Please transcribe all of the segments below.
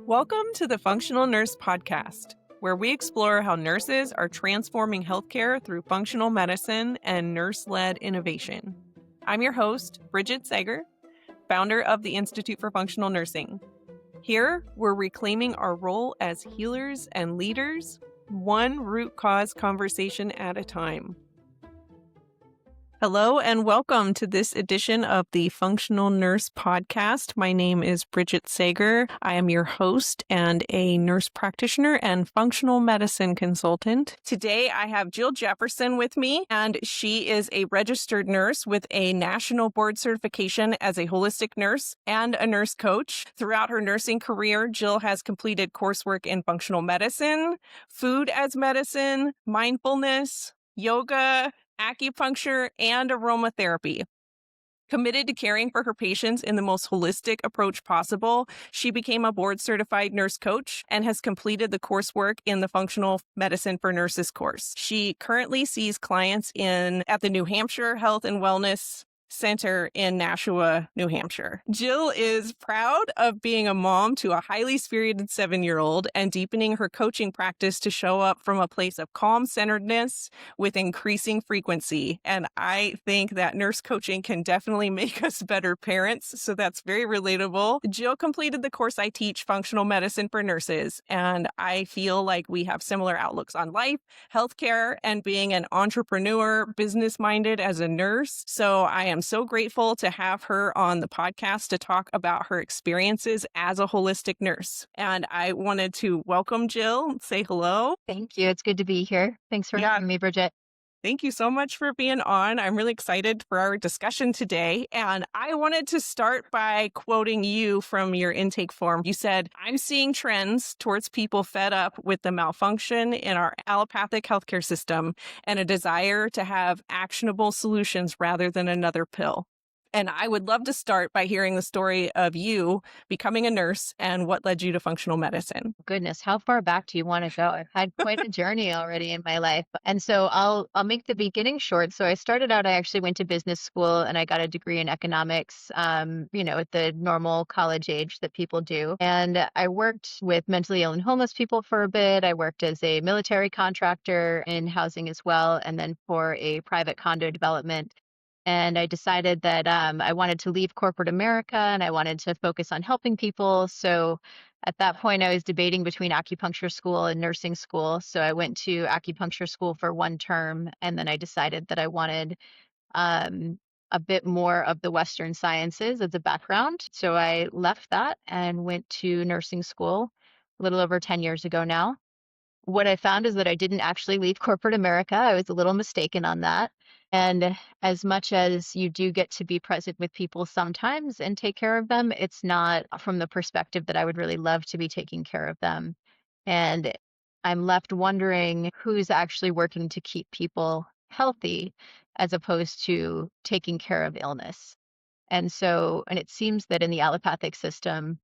Welcome to the Functional Nurse Podcast, where we explore how nurses are transforming healthcare through functional medicine and nurse-led innovation. I'm your host, Brigitte Sager, founder of the Institute for Functional Nursing. Here, we're reclaiming our role as healers and leaders, one root cause conversation at a time. Hello and welcome to this edition of the Functional Nurse Podcast. My name is Brigitte Sager. I am your host and a nurse practitioner and functional medicine consultant. Today, I have Jill Jefferson with me, and she is a registered nurse with a national board certification as a holistic nurse and a nurse coach. Throughout her nursing career, Jill has completed coursework in functional medicine, food as medicine, mindfulness, yoga, acupuncture, and aromatherapy. Committed to caring for her patients in the most holistic approach possible, she became a board-certified nurse coach and has completed the coursework in the Functional Medicine for Nurses course. She currently sees clients at the New Hampshire Health and Wellness Center in Nashua, New Hampshire. Jill is proud of being a mom to a highly spirited 7-year-old and deepening her coaching practice to show up from a place of calm centeredness with increasing frequency. And I think that nurse coaching can definitely make us better parents. So that's very relatable. Jill completed the course I teach, Functional Medicine for Nurses, and I feel like we have similar outlooks on life, healthcare, and being an entrepreneur, business-minded as a nurse. So I am so grateful to have her on the podcast to talk about her experiences as a holistic nurse. And I wanted to welcome Jill, say hello. Thank you. It's good to be here. Thanks for having me, Brigitte. Thank you so much for being on. I'm really excited for our discussion today. And I wanted to start by quoting you from your intake form. You said, "I'm seeing trends towards people fed up with the malfunction in our allopathic healthcare system and a desire to have actionable solutions rather than another pill." And I would love to start by hearing the story of you becoming a nurse and what led you to functional medicine. Goodness, how far back do you want to go? I've had quite a journey already in my life. And so I'll make the beginning short. So I started out, I actually went to business school and I got a degree in economics, at the normal college age that people do. And I worked with mentally ill and homeless people for a bit. I worked as a military contractor in housing as well, and then for a private condo development. And I decided that I wanted to leave corporate America and I wanted to focus on helping people. So at that point, I was debating between acupuncture school and nursing school. So I went to acupuncture school for one term, and then I decided that I wanted a bit more of the Western sciences as a background. So I left that and went to nursing school a little over 10 years ago now. What I found is that I didn't actually leave corporate America. I was a little mistaken on that. And as much as you do get to be present with people sometimes and take care of them, it's not from the perspective that I would really love to be taking care of them. And I'm left wondering who's actually working to keep people healthy as opposed to taking care of illness. And it seems that in the allopathic system,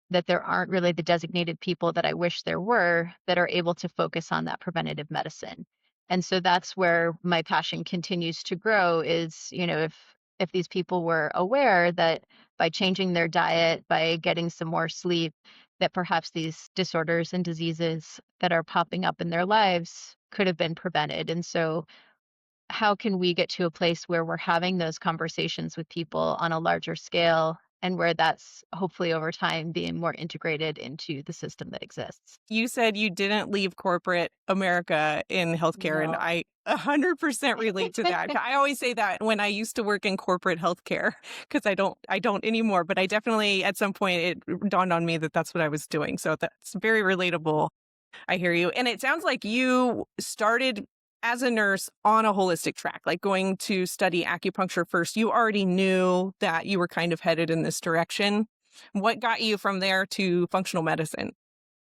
that there aren't really the designated people that I wish there were that are able to focus on that preventative medicine. And so that's where my passion continues to grow is, if these people were aware that by changing their diet, by getting some more sleep, that perhaps these disorders and diseases that are popping up in their lives could have been prevented. And so how can we get to a place where we're having those conversations with people on a larger scale and where that's hopefully over time being more integrated into the system that exists? You said you didn't leave corporate America in healthcare, and No. I 100% relate to that. I always say that when I used to work in corporate healthcare, because I don't anymore, but I definitely, at some point, it dawned on me that that's what I was doing. So that's very relatable. I hear you. And it sounds like you started as a nurse on a holistic track, like going to study acupuncture first. You already knew that you were kind of headed in this direction. What got you from there to functional medicine?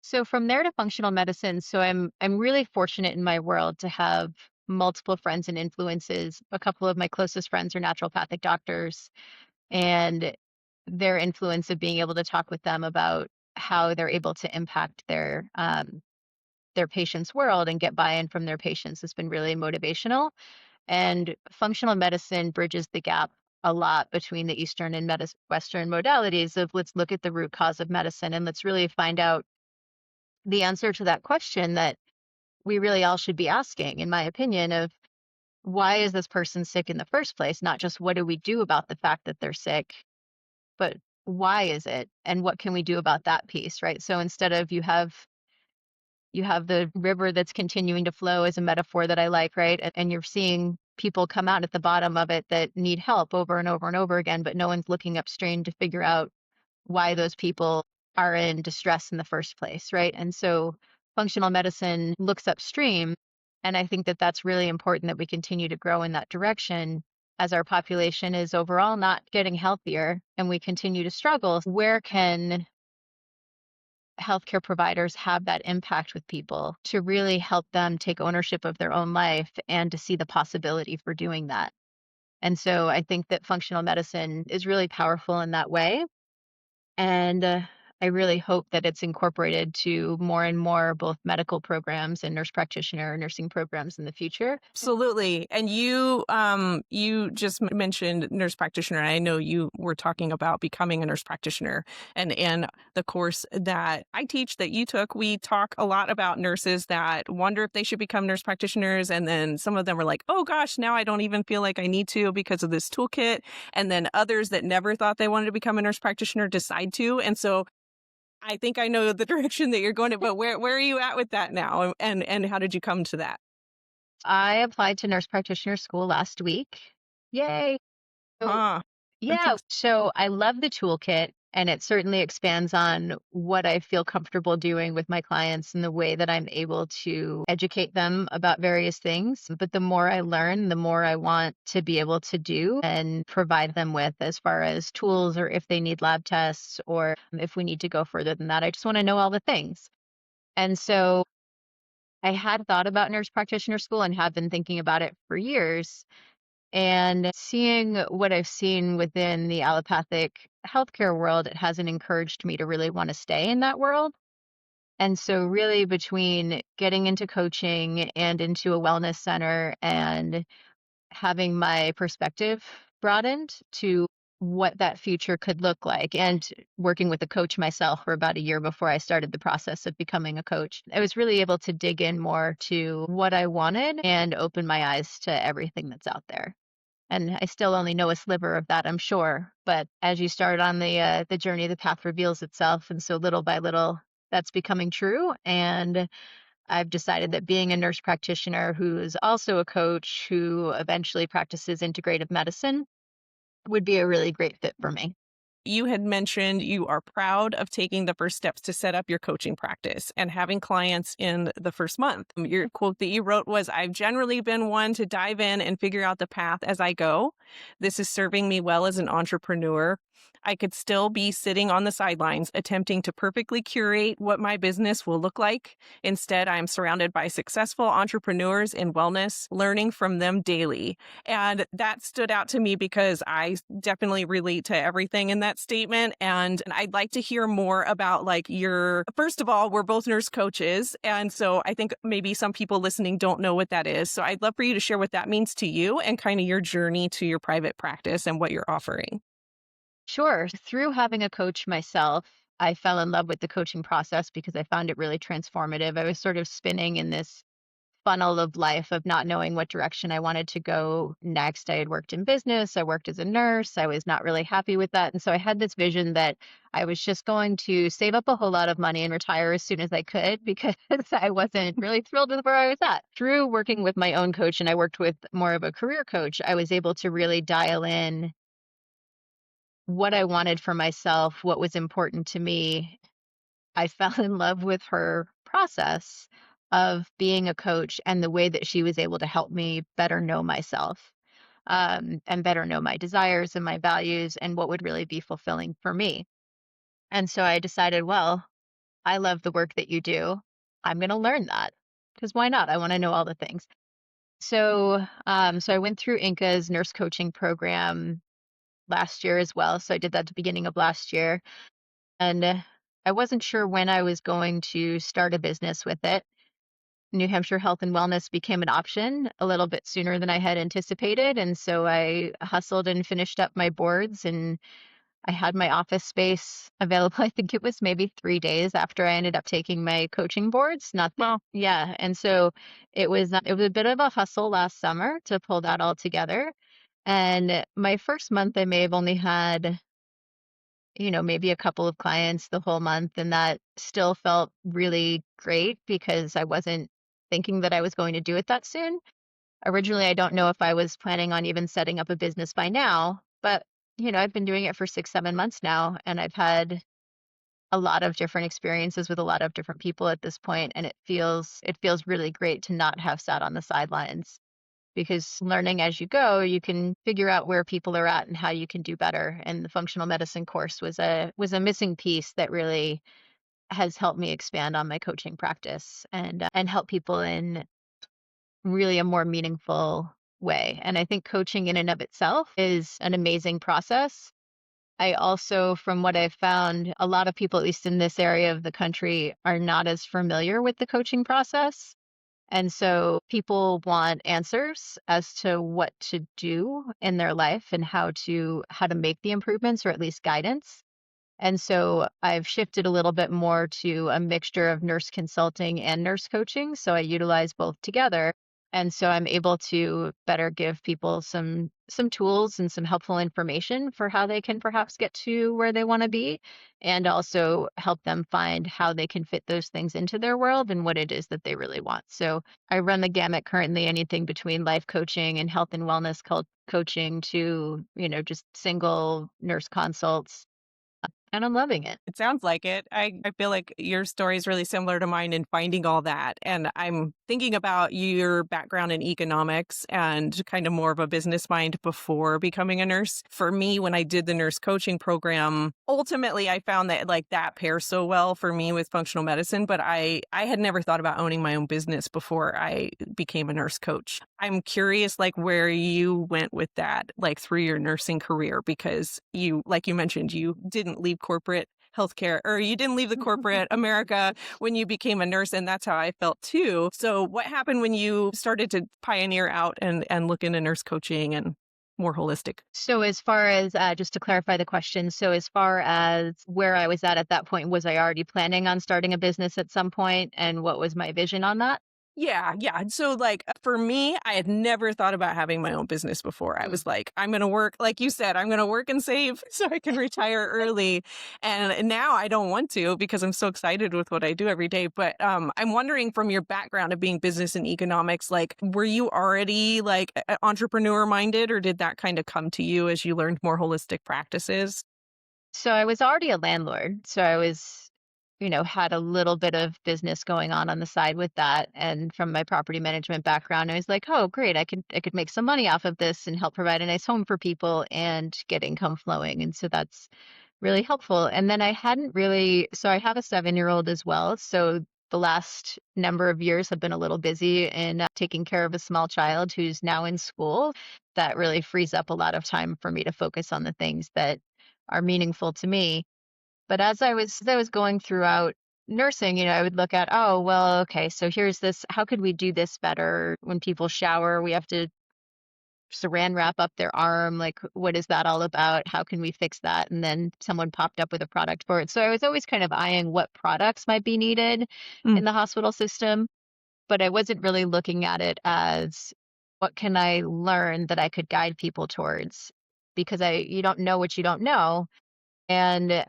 So from there to functional medicine, so I'm really fortunate in my world to have multiple friends and influences. A couple of my closest friends are naturopathic doctors, and their influence of being able to talk with them about how they're able to impact their patients' world and get buy-in from their patients has been really motivational. And functional medicine bridges the gap a lot between the Eastern and Western modalities of let's look at the root cause of medicine and let's really find out the answer to that question that we really all should be asking, in my opinion, of why is this person sick in the first place? Not just what do we do about the fact that they're sick, but why is it? And what can we do about that piece, right? So instead of you have the river that's continuing to flow as a metaphor that I like, right? And you're seeing people come out at the bottom of it that need help over and over and over again, but no one's looking upstream to figure out why those people are in distress in the first place, right? And so functional medicine looks upstream. And I think that that's really important that we continue to grow in that direction as our population is overall not getting healthier and we continue to struggle. Where can healthcare providers have that impact with people to really help them take ownership of their own life and to see the possibility for doing that? And so I think that functional medicine is really powerful in that way. And I really hope that it's incorporated to more and more both medical programs and nurse practitioner nursing programs in the future. Absolutely. And you just mentioned nurse practitioner. And I know you were talking about becoming a nurse practitioner, and the course that I teach that you took, we talk a lot about nurses that wonder if they should become nurse practitioners. And then some of them are like, oh gosh, now I don't even feel like I need to because of this toolkit. And then others that never thought they wanted to become a nurse practitioner decide to. And so I think I know the direction that you're going to, but where are you at with that now? And how did you come to that? I applied to nurse practitioner school last week. Yay. So, Huh. That's yeah. So I love the toolkit and it certainly expands on what I feel comfortable doing with my clients and the way that I'm able to educate them about various things. But the more I learn, the more I want to be able to do and provide them with as far as tools or if they need lab tests or if we need to go further than that. I just want to know all the things. And so I had thought about nurse practitioner school and have been thinking about it for years. And seeing what I've seen within the allopathic healthcare world, it hasn't encouraged me to really want to stay in that world. And so, really, between getting into coaching and into a wellness center and having my perspective broadened to what that future could look like, and working with a coach myself for about a year before I started the process of becoming a coach, I was really able to dig in more to what I wanted and open my eyes to everything that's out there. And I still only know a sliver of that, I'm sure. But as you start on the journey, the path reveals itself, and so little by little, that's becoming true. And I've decided that being a nurse practitioner who is also a coach who eventually practices integrative medicine would be a really great fit for me. You had mentioned you are proud of taking the first steps to set up your coaching practice and having clients in the first month. Your quote that you wrote was, I've generally been one to dive in and figure out the path as I go. This is serving me well as an entrepreneur. I could still be sitting on the sidelines attempting to perfectly curate what my business will look like. Instead, I'm surrounded by successful entrepreneurs in wellness, learning from them daily. And that stood out to me because I definitely relate to everything in that statement. And I'd like to hear more about first of all, we're both nurse coaches. And so I think maybe some people listening don't know what that is. So I'd love for you to share what that means to you and kind of your journey to your private practice and what you're offering. Sure. Through having a coach myself, I fell in love with the coaching process because I found it really transformative. I was sort of spinning in this funnel of life of not knowing what direction I wanted to go next. I had worked in business, I worked as a nurse, I was not really happy with that. And so I had this vision that I was just going to save up a whole lot of money and retire as soon as I could because I wasn't really thrilled with where I was at. Through working with my own coach, and I worked with more of a career coach, I was able to really dial in what I wanted for myself, what was important to me. I fell in love with her process of being a coach and the way that she was able to help me better know myself, and better know my desires and my values and what would really be fulfilling for me. And so I decided, well, I love the work that you do. I'm going to learn that because why not? I want to know all the things. So I went through Inca's nurse coaching program last year as well. So I did that at the beginning of last year. And I wasn't sure when I was going to start a business with it. New Hampshire Health and Wellness became an option a little bit sooner than I had anticipated. And so I hustled and finished up my boards, and I had my office space available. I think it was maybe 3 days after I ended up taking my coaching boards. Not, Well, yeah. And so it was a bit of a hustle last summer to pull that all together. And my first month, I may have only had, maybe a couple of clients the whole month. And that still felt really great because I wasn't thinking that I was going to do it that soon. Originally, I don't know if I was planning on even setting up a business by now, but I've been doing it for 6, 7 months now, and I've had a lot of different experiences with a lot of different people at this point, and it feels really great to not have sat on the sidelines, because learning as you go, you can figure out where people are at and how you can do better. And the functional medicine course was a missing piece that really has helped me expand on my coaching practice and help people in really a more meaningful way. And I think coaching in and of itself is an amazing process. I also, from what I've found, a lot of people, at least in this area of the country, are not as familiar with the coaching process. And so people want answers as to what to do in their life and how to make the improvements, or at least guidance. And so I've shifted a little bit more to a mixture of nurse consulting and nurse coaching. So I utilize both together. And so I'm able to better give people some tools and some helpful information for how they can perhaps get to where they want to be, and also help them find how they can fit those things into their world and what it is that they really want. So I run the gamut currently, anything between life coaching and health and wellness coaching to, just single nurse consults, and I'm loving it. it sounds like it. I feel like your story is really similar to mine in finding all that. And I'm thinking about your background in economics and kind of more of a business mind before becoming a nurse. For me, when I did the nurse coaching program, ultimately I found that like that pairs so well for me with functional medicine, but I had never thought about owning my own business before I became a nurse coach. I'm curious like where you went with that, like through your nursing career, because you, like you mentioned, you didn't leave corporate healthcare, or you didn't leave the corporate America when you became a nurse. And that's how I felt too. So what happened when you started to pioneer out and look into nurse coaching and more holistic? So as far as, just to clarify the question, so as far as where I was at that point, was I already planning on starting a business at some point, and what was my vision on that? Yeah, yeah. So, like, for me, I had never thought about having my own business before. I Mm. was like, I'm going to work, like you said, I'm going to work and save so I can retire early. And now I don't want to because I'm so excited with what I do every day. But I'm wondering from your background of being business and economics, like, were you already like entrepreneur minded, or did that kind of come to you as you learned more holistic practices? So I was already a landlord. So I was, had a little bit of business going on the side with that. And from my property management background, I was like, oh, great, I could make some money off of this and help provide a nice home for people and get income flowing. And so that's really helpful. And then I hadn't really, so I have a 7-year-old as well. So the last number of years have been a little busy in taking care of a small child who's now in school. That really frees up a lot of time for me to focus on the things that are meaningful to me. But as I was going throughout nursing, I would look at, oh, well, okay, so here's this, how could we do this better? When people shower, we have to saran wrap up their arm. Like, what is that all about? How can we fix that? And then someone popped up with a product for it. So I was always kind of eyeing what products might be needed Mm. in the hospital system, but I wasn't really looking at it as, what can I learn that I could guide people towards? Because you don't know what you don't know. And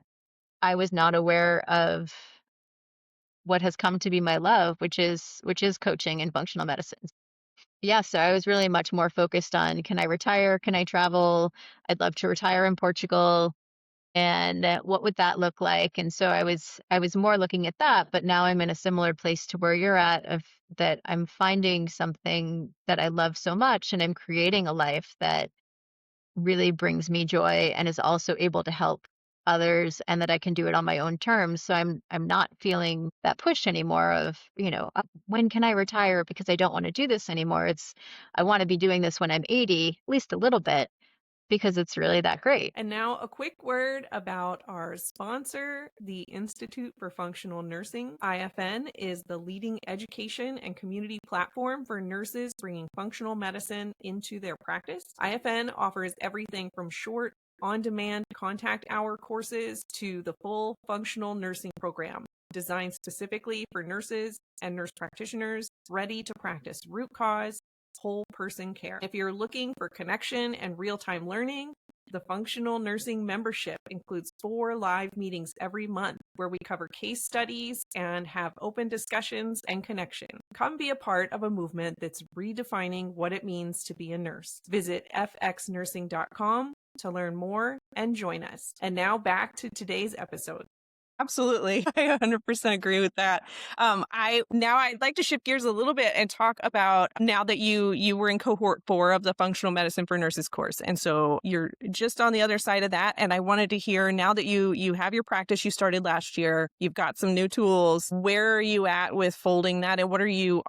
I was not aware of what has come to be my love, which is coaching and functional medicine. Yeah, so I was really much more focused on, can I retire? Can I travel? I'd love to retire in Portugal. And what would that look like? And so I was more looking at that, but now I'm in a similar place to where you're at, of that I'm finding something that I love so much, and I'm creating a life that really brings me joy and is also able to help others, and that I can do it on my own terms. So I'm not feeling that push anymore of, when can I retire, because I don't want to do this anymore. It's, I want to be doing this when I'm 80, at least a little bit. because it's really that great. And now a quick word about our sponsor, the Institute for Functional Nursing. IFN is the leading education and community platform for nurses bringing functional medicine into their practice. IFN offers everything from short, on-demand contact hour courses to the full functional nursing program, designed specifically for nurses and nurse practitioners ready to practice root cause, whole person care. If you're looking for connection and real-time learning, the Functional Nursing membership includes 4 live meetings every month where we cover case studies and have open discussions and connection. Come be a part of a movement that's redefining what it means to be a nurse. Visit fxnursing.com to learn more and join us. And now back to today's episode. Absolutely. I 100% agree with that. I'd like to shift gears a little bit and talk about now that you were in cohort 4 of the Functional Medicine for Nurses course. And so you're just on the other side of that. And I wanted to hear, now that you have your practice you started last year, you've got some new tools, where are you at with folding that? And what are you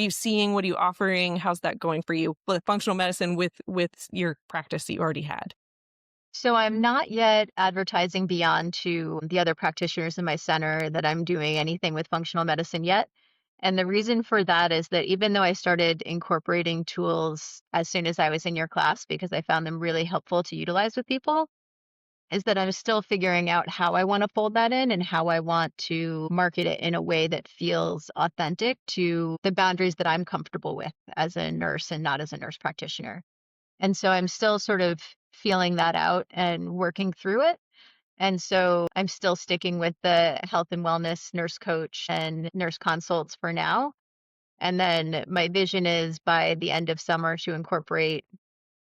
seeing? What are you offering? How's that going for you with functional medicine with your practice that you already had? So I'm not yet advertising beyond to the other practitioners in my center that I'm doing anything with functional medicine yet. And the reason for that is that even though I started incorporating tools as soon as I was in your class, because I found them really helpful to utilize with people, is that I'm still figuring out how I want to fold that in and how I want to market it in a way that feels authentic to the boundaries that I'm comfortable with as a nurse and not as a nurse practitioner. And so I'm still sort of feeling that out and working through it. And so I'm still sticking with the health and wellness nurse coach and nurse consults for now. And then my vision is by the end of summer to incorporate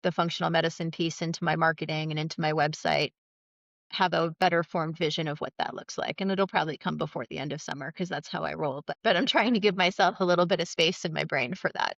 the functional medicine piece into my marketing and into my website, have a better formed vision of what that looks like. And it'll probably come before the end of summer because that's how I roll. But I'm trying to give myself a little bit of space in my brain for that.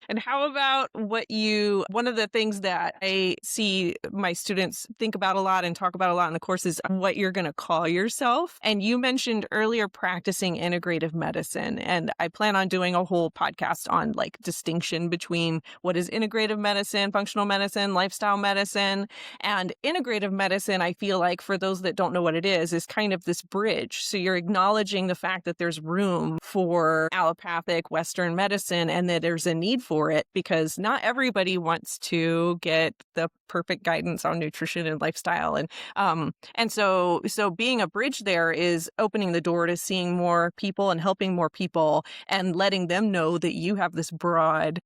And how about one of the things that I see my students think about a lot and talk about a lot in the course is what you're going to call yourself. And you mentioned earlier practicing integrative medicine. And I plan on doing a whole podcast on like distinction between what is integrative medicine, functional medicine, lifestyle medicine. And integrative medicine, I feel like for those that don't know what it is kind of this bridge. So you're acknowledging the fact that there's room for allopathic Western medicine and that there's a need for it, because not everybody wants to get the perfect guidance on nutrition and lifestyle. And so being a bridge there is opening the door to seeing more people and helping more people and letting them know that you have this broad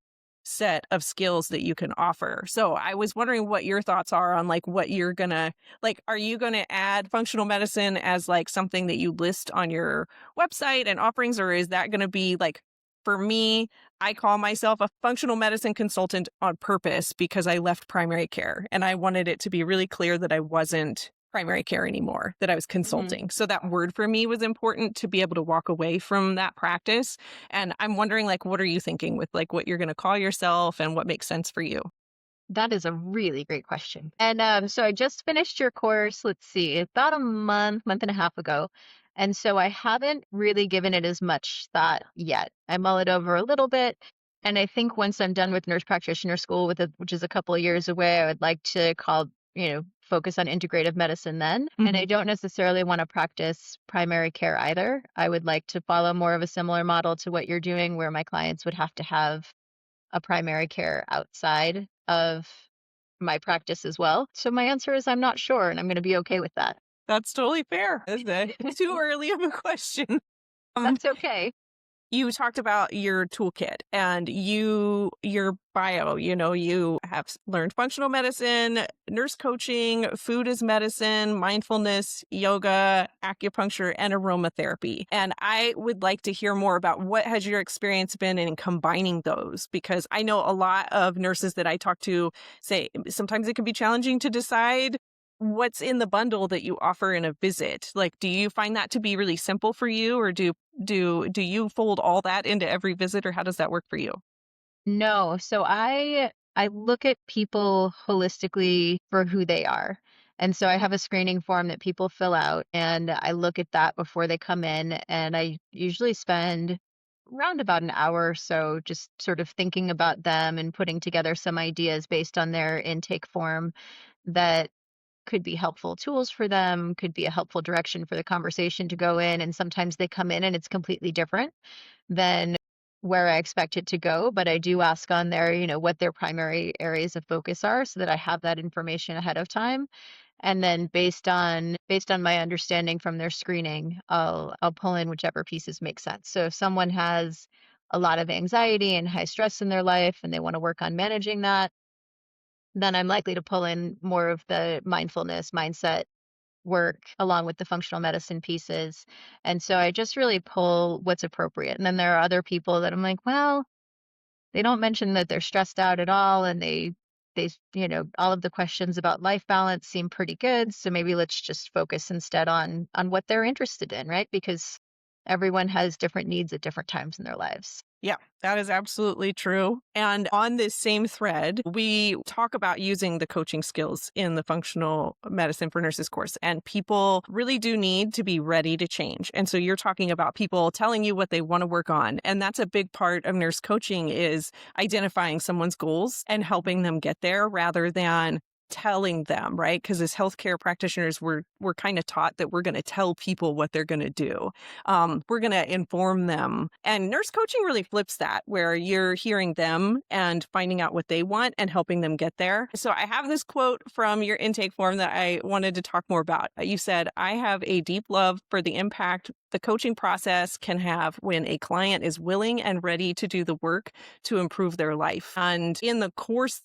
set of skills that you can offer. So I was wondering what your thoughts are on like what you're gonna like. Are you gonna add functional medicine as like something that you list on your website and offerings, or is that gonna be like, for me, I call myself a functional medicine consultant on purpose because I left primary care and I wanted it to be really clear that I wasn't primary care anymore, that I was consulting. So that word for me was important to be able to walk away from that practice. And I'm wondering, like, what are you thinking with like what you're going to call yourself and what makes sense for you? That is a really great question. And so I just finished your course, let's see, about a month and a half ago. And so I haven't really given it as much thought yet. I mull it over a little bit. And I think once I'm done with nurse practitioner school, which is a couple of years away, I would like to focus on integrative medicine then. And I don't necessarily want to practice primary care either. I would like to follow more of a similar model to what you're doing, where my clients would have to have a primary care outside of my practice as well. So my answer is I'm not sure, and I'm going to be okay with that. That's totally fair. It's too early of a question. That's okay. You talked about your toolkit and your bio, you have learned functional medicine, nurse coaching, food as medicine, mindfulness, yoga, acupuncture, and aromatherapy. And I would like to hear more about what has your experience been in combining those, because I know a lot of nurses that I talk to say sometimes it can be challenging to decide what's in the bundle that you offer in a visit. Like, do you find that to be really simple for you, or do you fold all that into every visit, or how does that work for you? No. So I look at people holistically for who they are. And so I have a screening form that people fill out, and I look at that before they come in, and I usually spend around about an hour or so, just sort of thinking about them and putting together some ideas based on their intake form that could be helpful tools for them, could be a helpful direction for the conversation to go in. And sometimes they come in and it's completely different than where I expect it to go. But I do ask on there, what their primary areas of focus are so that I have that information ahead of time. And then based on my understanding from their screening, I'll pull in whichever pieces make sense. So if someone has a lot of anxiety and high stress in their life and they want to work on managing that, then I'm likely to pull in more of the mindfulness mindset work along with the functional medicine pieces. And so I just really pull what's appropriate. And then there are other people that I'm like, well, they don't mention that they're stressed out at all, and all of the questions about life balance seem pretty good. So maybe let's just focus instead on what they're interested in, right? Because everyone has different needs at different times in their lives. Yeah, that is absolutely true. And on this same thread, we talk about using the coaching skills in the functional medicine for nurses course. And people really do need to be ready to change. And so you're talking about people telling you what they want to work on. And that's a big part of nurse coaching is identifying someone's goals and helping them get there rather than telling them, right? Because as healthcare practitioners, we're kind of taught that we're going to tell people what they're going to do. We're going to inform them. And nurse coaching really flips that, where you're hearing them and finding out what they want and helping them get there. So I have this quote from your intake form that I wanted to talk more about. You said, I have a deep love for the impact the coaching process can have when a client is willing and ready to do the work to improve their life. And in the course,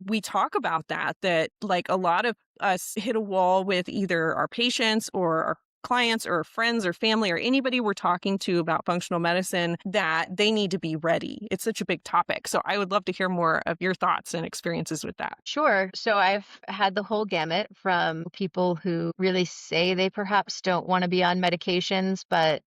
we talk about that like a lot of us hit a wall with either our patients or our clients or friends or family or anybody we're talking to about functional medicine, that they need to be ready. It's such a big topic. So I would love to hear more of your thoughts and experiences with that. Sure. So I've had the whole gamut from people who really say they perhaps don't want to be on medications, but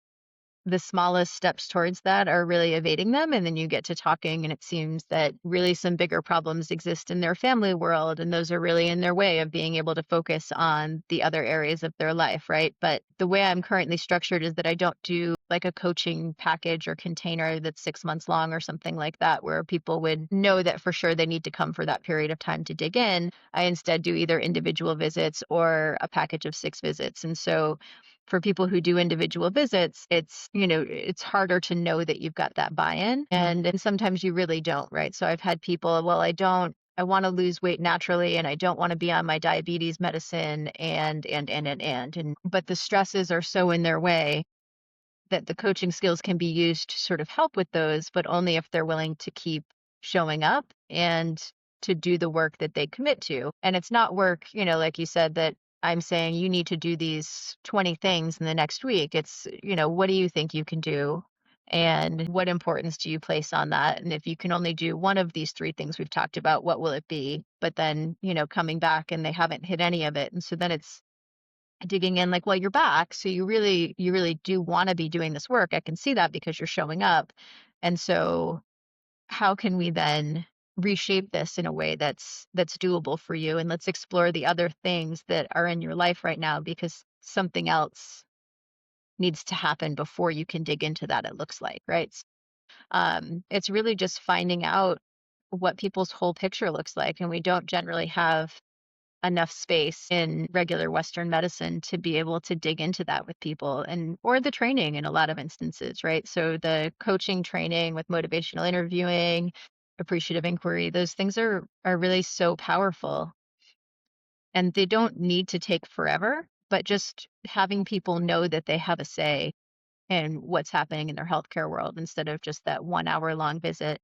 the smallest steps towards that are really evading them. And then you get to talking, and it seems that really some bigger problems exist in their family world. And those are really in their way of being able to focus on the other areas of their life, right? But the way I'm currently structured is that I don't do like a coaching package or container that's 6 months long or something like that, where people would know that for sure they need to come for that period of time to dig in. I instead do either individual visits or a package of 6 visits. And so for people who do individual visits, it's harder to know that you've got that buy-in. And sometimes you really don't, right? So I've had people, well, I want to lose weight naturally and I don't want to be on my diabetes medicine and but the stresses are so in their way that the coaching skills can be used to sort of help with those, but only if they're willing to keep showing up and to do the work that they commit to. And it's not work, like you said, that I'm saying you need to do these 20 things in the next week. It's, what do you think you can do? And what importance do you place on that? And if you can only do one of these 3 things we've talked about, what will it be? But then, coming back and they haven't hit any of it. And so then it's digging in like, well, you're back. So you really do want to be doing this work. I can see that because you're showing up. And so how can we then reshape this in a way that's doable for you? And let's explore the other things that are in your life right now, because something else needs to happen before you can dig into that, it looks like, right? It's really just finding out what people's whole picture looks like. And we don't generally have enough space in regular Western medicine to be able to dig into that with people, and or the training in a lot of instances, right? So the coaching training with motivational interviewing, appreciative inquiry, those things are really so powerful, and they don't need to take forever, but just having people know that they have a say in what's happening in their healthcare world instead of just that 1 hour long visit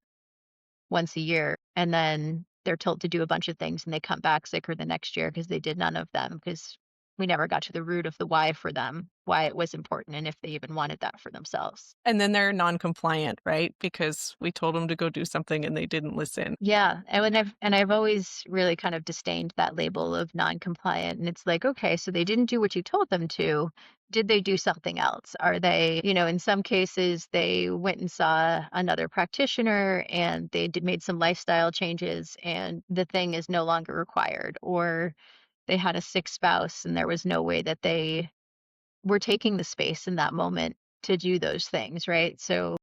once a year, and then they're told to do a bunch of things and they come back sicker the next year because they did none of them, because we never got to the root of the why for them, why it was important, and if they even wanted that for themselves. And then they're non-compliant, right? Because we told them to go do something and they didn't listen. Yeah, and I've always really kind of disdained that label of non-compliant. And it's like, okay, so they didn't do what you told them to. Did they do something else? Are they, in some cases they went and saw another practitioner and they made some lifestyle changes and the thing is no longer required, or they had a sick spouse and there was no way that they were taking the space in that moment to do those things, right? So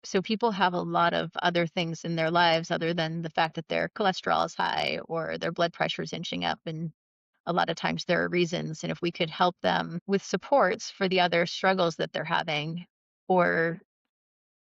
So people have a lot of other things in their lives other than the fact that their cholesterol is high or their blood pressure is inching up. And a lot of times there are reasons. And if we could help them with supports for the other struggles that they're having, or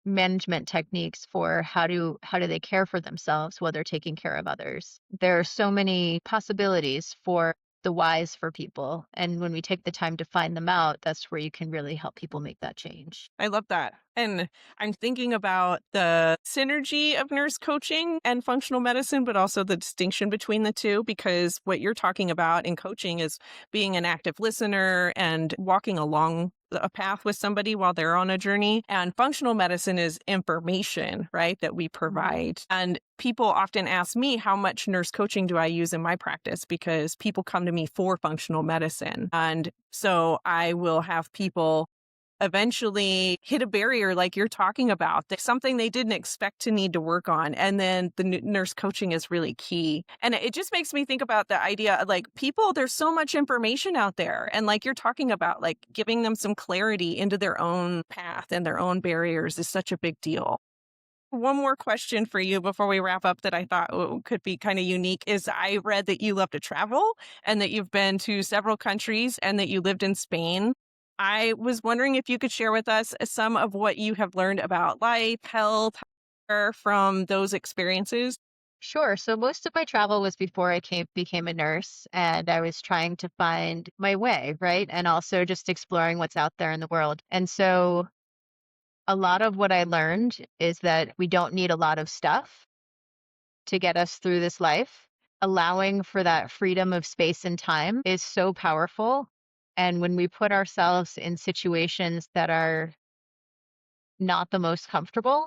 management techniques for how do they care for themselves while they're taking care of others. There are so many possibilities for the whys for people. And when we take the time to find them out, that's where you can really help people make that change. I love that. And I'm thinking about the synergy of nurse coaching and functional medicine, but also the distinction between the two, because what you're talking about in coaching is being an active listener and walking along a path with somebody while they're on a journey. And functional medicine is information, right, that we provide. And people often ask me, how much nurse coaching do I use in my practice? Because people come to me for functional medicine. And so I will have people eventually hit a barrier like you're talking about. There's something they didn't expect to need to work on. And then the nurse coaching is really key. And it just makes me think about the idea of like people, there's so much information out there. And like you're talking about, like giving them some clarity into their own path and their own barriers is such a big deal. One more question for you before we wrap up that I thought could be kind of unique is I read that you love to travel and that you've been to several countries and that you lived in Spain. I was wondering if you could share with us some of what you have learned about life, health, from those experiences. Sure. So most of my travel was before I became a nurse, and I was trying to find my way, right? And also just exploring what's out there in the world. And so a lot of what I learned is that we don't need a lot of stuff to get us through this life. Allowing for that freedom of space and time is so powerful. And when we put ourselves in situations that are not the most comfortable,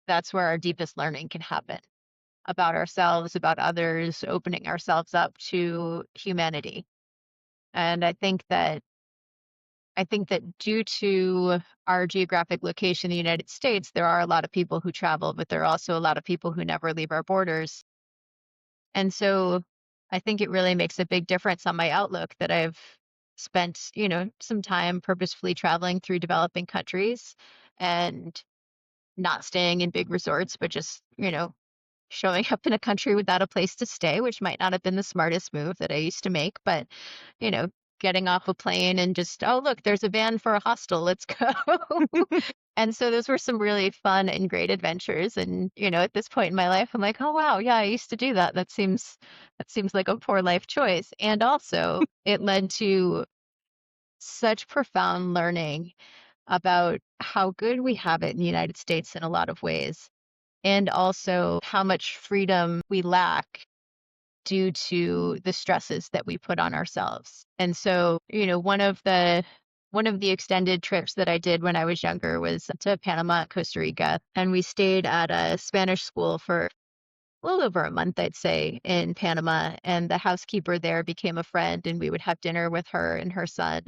that's where our deepest learning can happen about ourselves, about others, opening ourselves up to humanity. And I think that due to our geographic location in the United States, there are a lot of people who travel, but there are also a lot of people who never leave our borders. And so I think it really makes a big difference on my outlook that I've spent, some time purposefully traveling through developing countries and not staying in big resorts, but just, showing up in a country without a place to stay, which might not have been the smartest move that I used to make, but, you know, getting off a plane and just, oh, look, there's a van for a hostel. Let's go. And so those were some really fun and great adventures. And, at this point in my life, I'm like, oh, wow, yeah, I used to do that. That seems like a poor life choice. And also it led to such profound learning about how good we have it in the United States in a lot of ways, and also how much freedom we lack due to the stresses that we put on ourselves. And so, one of the extended trips that I did when I was younger was to Panama and Costa Rica, and we stayed at a Spanish school for a little over a month, I'd say, in Panama. And the housekeeper there became a friend, and we would have dinner with her and her son.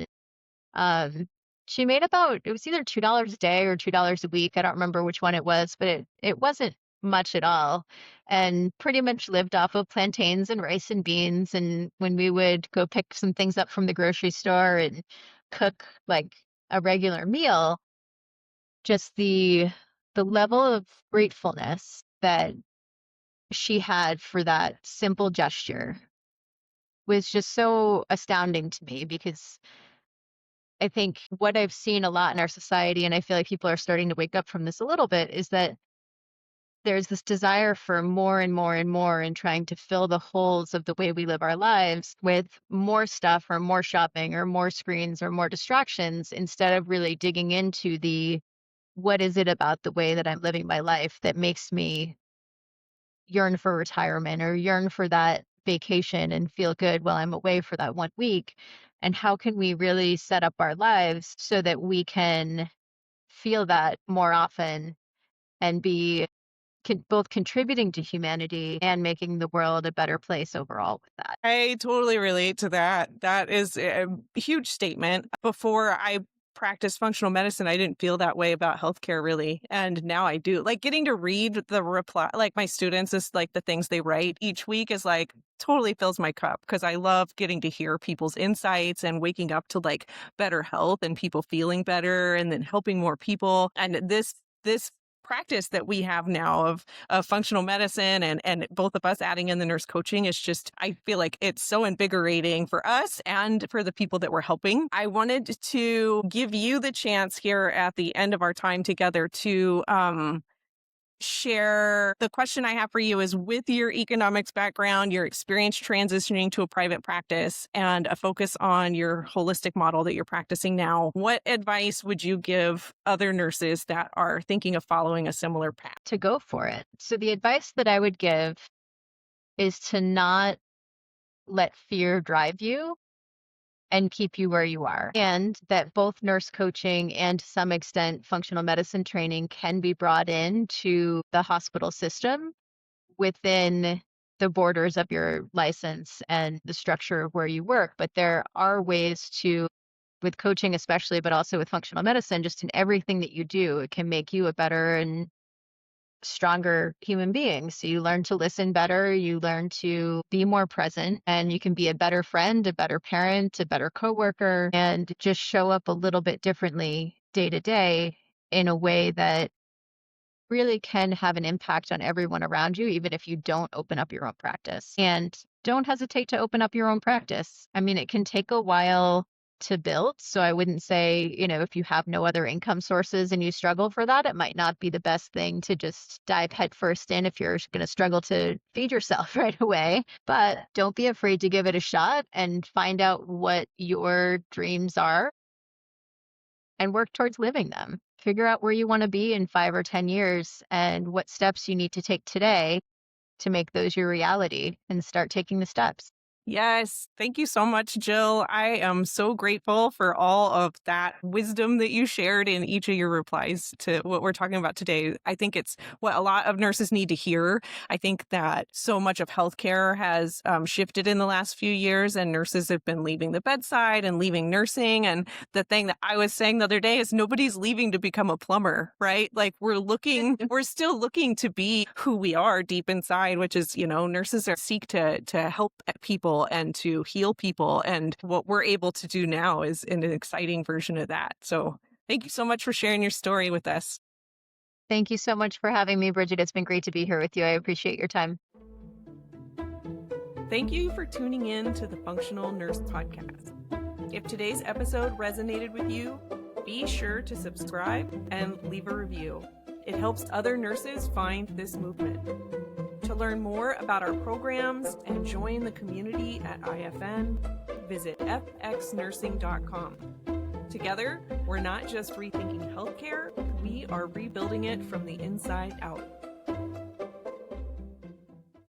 Um, she made about, it was either $2 a day or $2 a week. I don't remember which one it was, but it wasn't much at all, and pretty much lived off of plantains and rice and beans. And when we would go pick some things up from the grocery store and cook like a regular meal, just the level of gratefulness that she had for that simple gesture was just so astounding to me, because I think what I've seen a lot in our society, and I feel like people are starting to wake up from this a little bit, is that there's this desire for more and more and more, and trying to fill the holes of the way we live our lives with more stuff or more shopping or more screens or more distractions, instead of really digging into what is it about the way that I'm living my life that makes me yearn for retirement or yearn for that vacation and feel good while I'm away for that 1 week. And how can we really set up our lives so that we can feel that more often and be both contributing to humanity and making the world a better place overall with that. I totally relate to that. That is a huge statement. Before I practiced functional medicine, I didn't feel that way about healthcare really. And now I do. Like getting to read the reply, like my students, is like the things they write each week is like totally fills my cup, because I love getting to hear people's insights and waking up to like better health and people feeling better and then helping more people. And this practice that we have now of functional medicine and both of us adding in the nurse coaching is just, I feel like it's so invigorating for us and for the people that we're helping. I wanted to give you the chance here at the end of our time together to share. The question I have for you is, with your economics background, your experience transitioning to a private practice, and a focus on your holistic model that you're practicing now, what advice would you give other nurses that are thinking of following a similar path? To go for it. So the advice that I would give is to not let fear drive you and keep you where you are. And that both nurse coaching and to some extent functional medicine training can be brought into the hospital system within the borders of your license and the structure of where you work. But there are ways to, with coaching especially, but also with functional medicine, just in everything that you do, it can make you a better and stronger human being. So you learn to listen better, you learn to be more present, and you can be a better friend, a better parent, a better coworker, and just show up a little bit differently day to day in a way that really can have an impact on everyone around you, even if you don't open up your own practice. And don't hesitate to open up your own practice. I mean, it can take a while to build. So I wouldn't say, if you have no other income sources and you struggle for that, it might not be the best thing to just dive headfirst in if you're going to struggle to feed yourself right away. But don't be afraid to give it a shot and find out what your dreams are and work towards living them. Figure out where you want to be in 5 or 10 years and what steps you need to take today to make those your reality, and start taking the steps. Yes. Thank you so much, Jill. I am so grateful for all of that wisdom that you shared in each of your replies to what we're talking about today. I think it's what a lot of nurses need to hear. I think that so much of healthcare has shifted in the last few years, and nurses have been leaving the bedside and leaving nursing. And the thing that I was saying the other day is nobody's leaving to become a plumber, right? Like we're still looking to be who we are deep inside, which is, nurses seek to help people and to heal people. And what we're able to do now is an exciting version of that. So thank you so much for sharing your story with us. Thank you so much for having me, Bridget. It's been great to be here with you. I appreciate your time. Thank you for tuning in to the Functional Nurse Podcast. If today's episode resonated with you, be sure to subscribe and leave a review. It helps other nurses find this movement. To learn more about our programs and join the community at IFN, visit fxnursing.com. Together, we're not just rethinking healthcare, we are rebuilding it from the inside out.